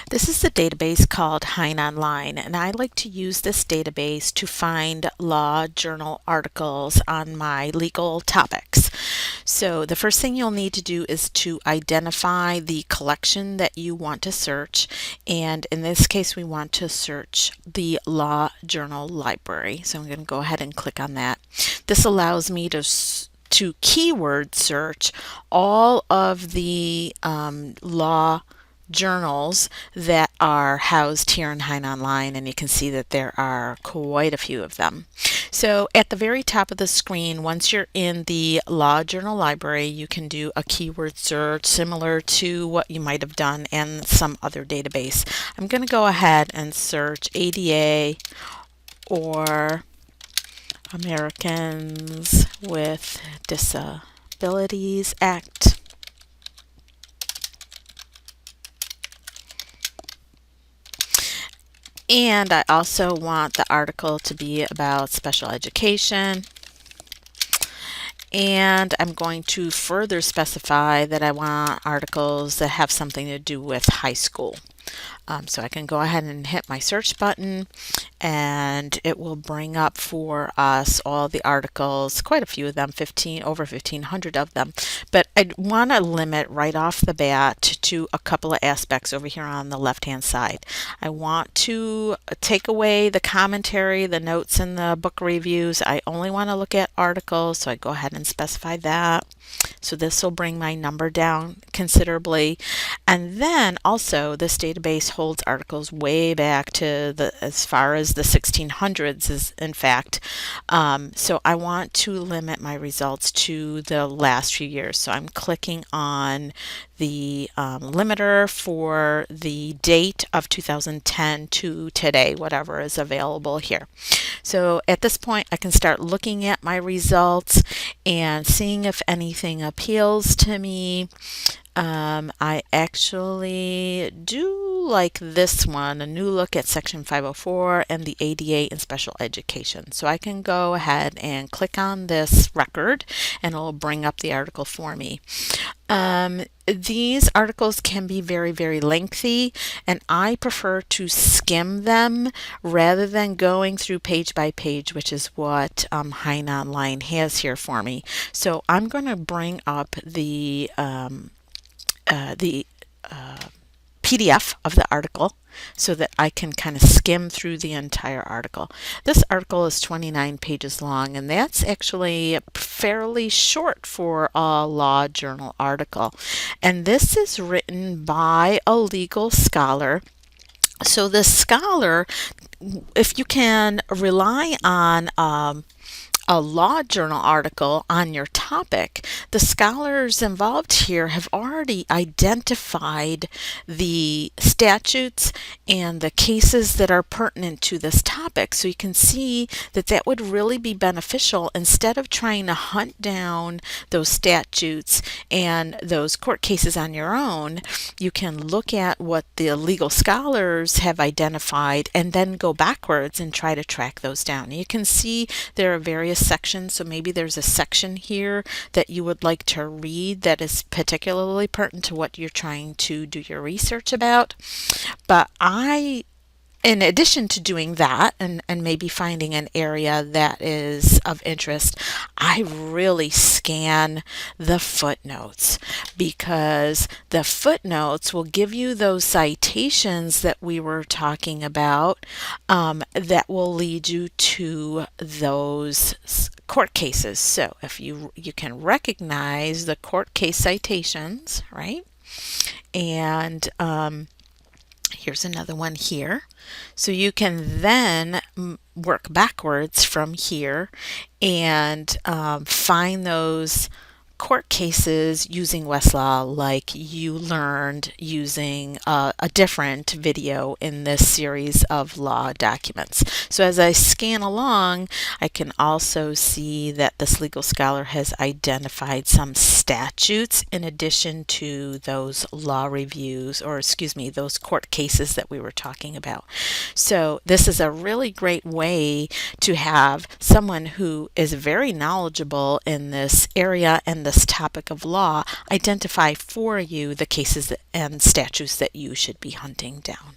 This is a database called Heinonline, and I like to use this database to find law journal articles on my legal topics. So the first thing you'll need to do is to identify the collection that you want to search, and in this case we want to search the law journal library. So I'm going to go ahead and click on that. This allows me to keyword search all of the law journals that are housed here in Heinonline, and you can see that there are quite a few of them. So at the very top of the screen, once you're in the law journal library, you can do a keyword search similar to what you might have done in some other database. I'm going to go ahead and search ADA or Americans with Disabilities Act. And I also want the article to be about special education. And I'm going to further specify that I want articles that have something to do with high school. So I can go ahead and hit my search button, and it will bring up for us all the articles, quite a few of them, over 1,500 of them. But I want to limit right off the bat to a couple of aspects over here on the left-hand side. I want to take away the commentary, the notes, and the book reviews. I only want to look at articles, so I go ahead and specify that. So this will bring my number down considerably. And then also this database holds articles way back to as far as the 1600s is in fact. So I want to limit my results to the last few years. So I'm clicking on the limiter for the date of 2010 to today, whatever is available here. So at this point I can start looking at my results and seeing if anything appeals to me. I actually do like this one, a new look at Section 504 and the ADA in special education. So I can go ahead and click on this record and it'll bring up the article for me. These articles can be very, very lengthy, and I prefer to skim them rather than going through page by page, which is what Heinonline has here for me. So I'm going to bring up the PDF of the article so that I can kind of skim through the entire article. This article is 29 pages long, and that's actually fairly short for a law journal article. And this is written by a legal scholar. So the scholar, if you can rely on a law journal article on your topic, the scholars involved here have already identified the statutes and the cases that are pertinent to this topic. So you can see that that would really be beneficial. Instead of trying to hunt down those statutes and those court cases on your own, you can look at what the legal scholars have identified and then go backwards and try to track those down. You can see there are various sections, so maybe there's a section here that you would like to read that is particularly pertinent to what you're trying to do your research about. But in addition to doing that and maybe finding an area that is of interest, I really scan the footnotes, because the footnotes will give you those citations that we were talking about that will lead you to those court cases. So if you can recognize the court case citations, right? And here's another one here. So you can then work backwards from here and find those court cases using Westlaw, like you learned using a different video in this series of law documents. So as I scan along, I can also see that this legal scholar has identified some statutes in addition to those law reviews, or excuse me, those court cases that we were talking about. So this is a really great way to have someone who is very knowledgeable in this area and this topic of law identify for you the cases and statutes that you should be hunting down.